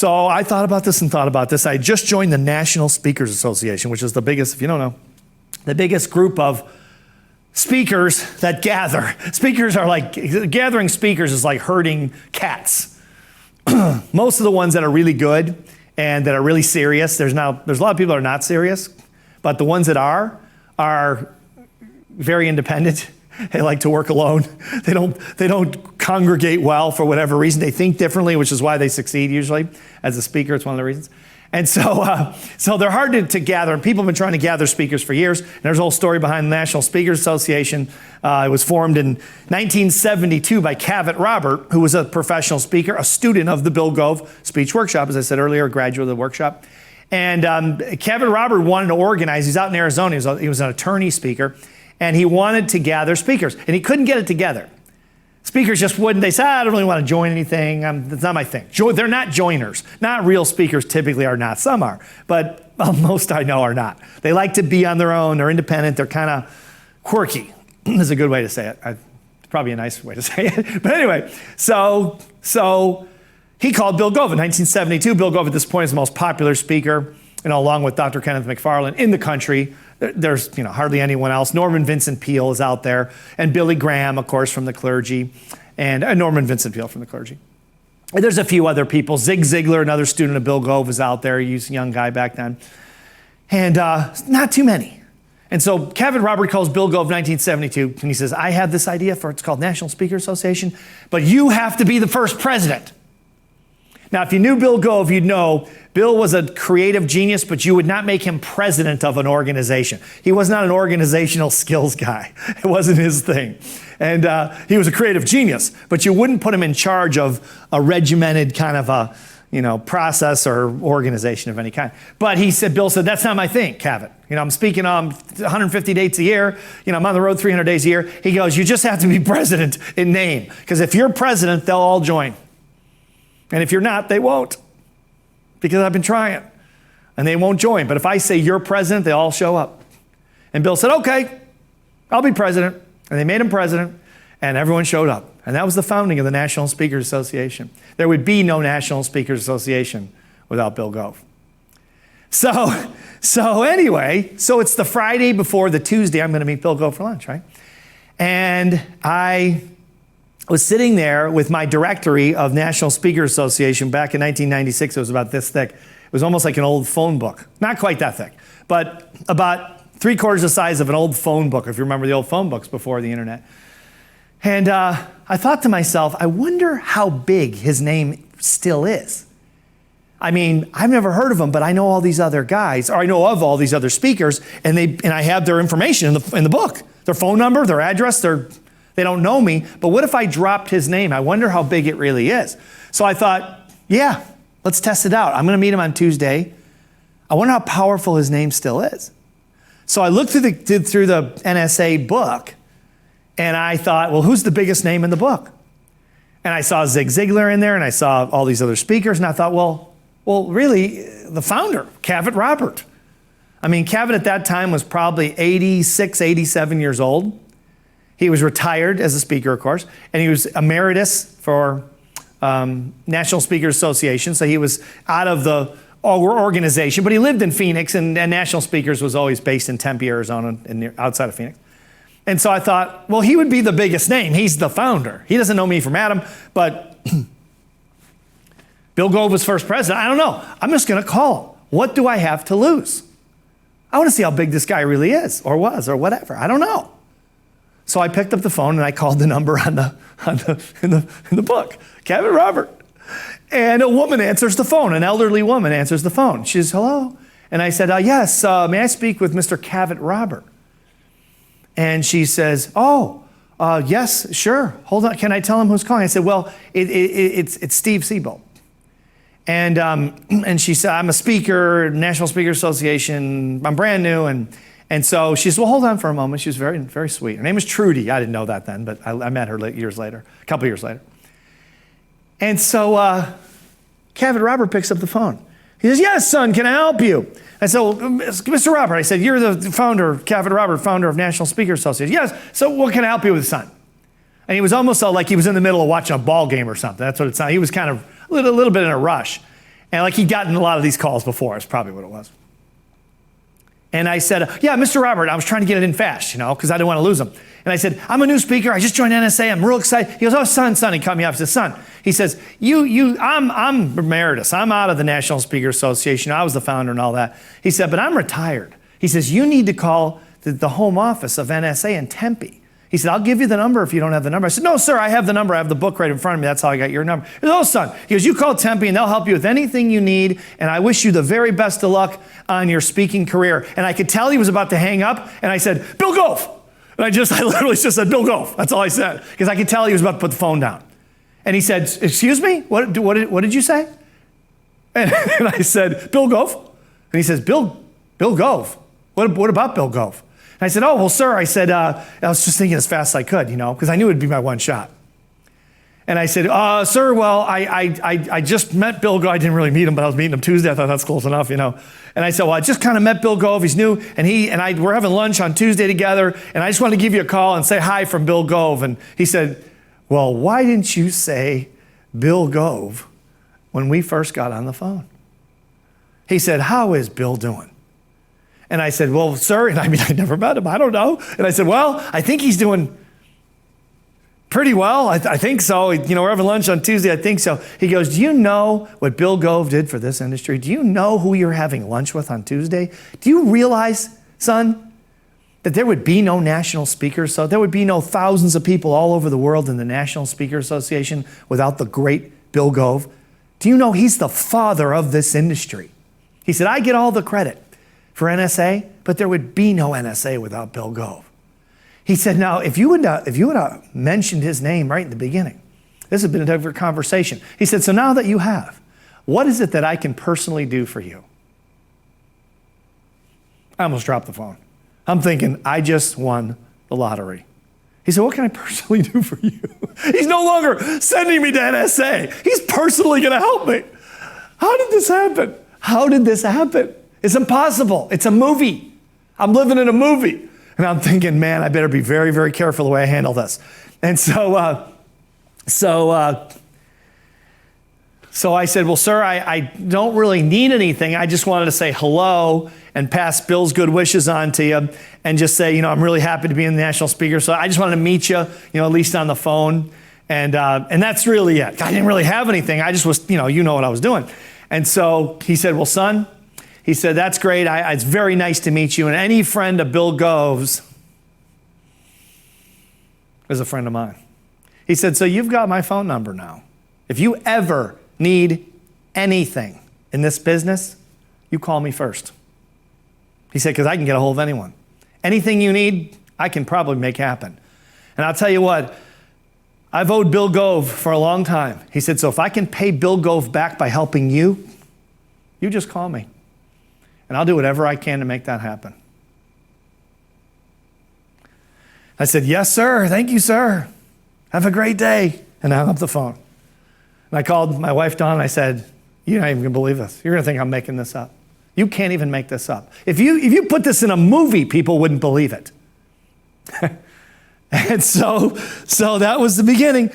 So I thought about this and thought about this. I just joined the National Speakers Association, which is the biggest, if you don't know, the biggest group of speakers that gather. Speakers are like, gathering speakers is like herding cats. Most of the ones that are really good and that are really serious, there's a lot of people that are not serious, but the ones that are very independent. They like to work alone. They don't congregate well for whatever reason. They think differently, which is why they succeed usually. As a speaker, it's one of the reasons. And so they're hard to gather. And people have been trying to gather speakers for years. And there's a whole story behind the National Speakers Association. It was formed in 1972 by Cavett Robert, who was a professional speaker, a student of the Bill Gove speech workshop, as I said earlier, a graduate of the workshop. And Cavett Robert wanted to organize. He's out in Arizona. He was an attorney speaker. And he wanted to gather speakers. And he couldn't get it together. Speakers just wouldn't. They said, I don't really want to join anything. That's not my thing. They're not joiners. Not real speakers typically are not. Some are. But most I know are not. They like to be on their own. They're independent. They're kind of quirky. Is a good way to say it. It's probably a nice way to say it. But anyway, so he called Bill Gove in 1972. Bill Gove at this point is the most popular speaker, along with Dr. Kenneth McFarland in the country. There's hardly anyone else. Norman Vincent Peale is out there, and Billy Graham, of course, from the clergy, and Norman Vincent Peale from the clergy. And there's a few other people. Zig Ziglar, another student of Bill Gove, is out there. He was a young guy back then. And not too many. And so Cavett Robert calls Bill Gove 1972, and he says, I have this idea it's called National Speakers Association, but you have to be the first president. Now, if you knew Bill Gove, you'd know Bill was a creative genius, but you would not make him president of an organization. He was not an organizational skills guy. It wasn't his thing. And he was a creative genius, but you wouldn't put him in charge of a regimented kind of a process or organization of any kind. But Bill said, that's not my thing, Cavett. I'm speaking on 150 dates a year. I'm on the road 300 days a year. He goes, you just have to be president in name, because if you're president, they'll all join. And if you're not, they won't, because I've been trying, and they won't join. But if I say you're president, they all show up. And Bill said, okay, I'll be president. And they made him president, and everyone showed up. And that was the founding of the National Speakers Association. There would be no National Speakers Association without Bill Gove. So anyway, so it's the Friday before the Tuesday I'm going to meet Bill Gove for lunch, right? And I was sitting there with my directory of National Speakers Association back in 1996. It was about this thick. It was almost like an old phone book. Not quite that thick, but about 3/4 the size of an old phone book, if you remember the old phone books before the internet. And I thought to myself, I wonder how big his name still is. I mean, I've never heard of him, but I know all these other guys, or I know of all these other speakers, and I have their information in the book. Their phone number, their address, they don't know me, but what if I dropped his name? I wonder how big it really is. So I thought, yeah, let's test it out. I'm going to meet him on Tuesday. I wonder how powerful his name still is. So I looked through the NSA book, and I thought, well, who's the biggest name in the book? And I saw Zig Ziglar in there, and I saw all these other speakers, and I thought, well, really, the founder, Cavett Robert. I mean, Cavett at that time was probably 86, 87 years old. He was retired as a speaker, of course, and he was emeritus for National Speakers Association, so he was out of the organization, but he lived in Phoenix, and National Speakers was always based in Tempe, Arizona, outside of Phoenix. And so I thought, well, he would be the biggest name. He's the founder. He doesn't know me from Adam, but Bill Gove was first president. I don't know. I'm just going to call him. What do I have to lose? I want to see how big this guy really is, or was, or whatever. I don't know. So I picked up the phone and I called the number in the book, Cavett Robert. And a woman answers the phone, an elderly woman answers the phone. She says, hello. And I said, yes, may I speak with Mr. Cavett Robert? And she says, yes, sure. Hold on, can I tell him who's calling? I said, well, it's Steve Siebold. And she said, I'm a speaker, National Speakers Association, I'm brand new. And so she said, well, hold on for a moment. She was very, very sweet. Her name was Trudy. I didn't know that then, but I met her a couple years later. And so Cavett Robert picks up the phone. He says, yes, son, can I help you? I said, well, Mr. Robert, I said, you're the founder, Cavett Robert, founder of National Speakers Association. Yes, so what can I help you with, son? And he was almost like he was in the middle of watching a ball game or something. That's what it sounded. He was kind of a little bit in a rush. And like he'd gotten a lot of these calls before, is probably what it was. And I said, yeah, Mr. Robert, I was trying to get it in fast, because I didn't want to lose him. And I said, I'm a new speaker. I just joined NSA. I'm real excited. He goes, oh, son. He cut me off. He says, son. He says, I'm emeritus. I'm out of the National Speaker Association. I was the founder and all that. He said, but I'm retired. He says, you need to call the home office of NSA in Tempe. He said, I'll give you the number if you don't have the number. I said, no, sir, I have the number. I have the book right in front of me. That's how I got your number. He goes, oh, son. He goes, you call Tempe and they'll help you with anything you need. And I wish you the very best of luck on your speaking career. And I could tell he was about to hang up. And I said, Bill Gove. And I literally just said, Bill Gove. That's all I said. Because I could tell he was about to put the phone down. And he said, excuse me? What did you say? And I said, Bill Gove. And he says, Bill Gove. What about Bill Gove? And I said, oh, well, sir, I said, I was just thinking as fast as I could, because I knew it'd be my one shot. And I said, sir, well, I just met Bill Gove. I didn't really meet him, but I was meeting him Tuesday. I thought that's close enough, And I said, well, I just kind of met Bill Gove. He's new, and we're having lunch on Tuesday together, and I just wanted to give you a call and say hi from Bill Gove. And he said, well, why didn't you say Bill Gove when we first got on the phone? He said, how is Bill doing? And I said, well, sir, and I never met him. I don't know. And I said, well, I think he's doing pretty well. I think so. We're having lunch on Tuesday. I think so. He goes, do you know what Bill Gove did for this industry? Do you know who you're having lunch with on Tuesday? Do you realize, son, that there would be no national speakers? So there would be no thousands of people all over the world in the National Speaker Association without the great Bill Gove? Do you know he's the father of this industry? He said, I get all the credit for NSA, but there would be no NSA without Bill Gove. He said, now, if you would have mentioned his name right in the beginning, this has been a different conversation. He said, so now that you have, what is it that I can personally do for you? I almost dropped the phone. I'm thinking, I just won the lottery. He said, what can I personally do for you? He's no longer sending me to NSA. He's personally going to help me. How did this happen? How did this happen? It's impossible. It's a movie. I'm living in a movie. And I'm thinking, man, I better be very, very careful the way I handle this. And so I said, well, sir, I don't really need anything. I just wanted to say hello and pass Bill's good wishes on to you and just say, I'm really happy to be in the National Speaker. So I just wanted to meet you, at least on the phone. And that's really it. I didn't really have anything. I just was, you know what I was doing. And so he said, well, son, he said, that's great. It's very nice to meet you. And any friend of Bill Gove's is a friend of mine. He said, so you've got my phone number now. If you ever need anything in this business, you call me first. He said, because I can get a hold of anyone. Anything you need, I can probably make happen. And I'll tell you what, I've owed Bill Gove for a long time. He said, so if I can pay Bill Gove back by helping you, you just call me. And I'll do whatever I can to make that happen. I said, yes, sir. Thank you, sir. Have a great day. And I hung up the phone. And I called my wife, Dawn, and I said, you're not even going to believe this. You're going to think I'm making this up. You can't even make this up. If you put this in a movie, people wouldn't believe it. And so that was the beginning.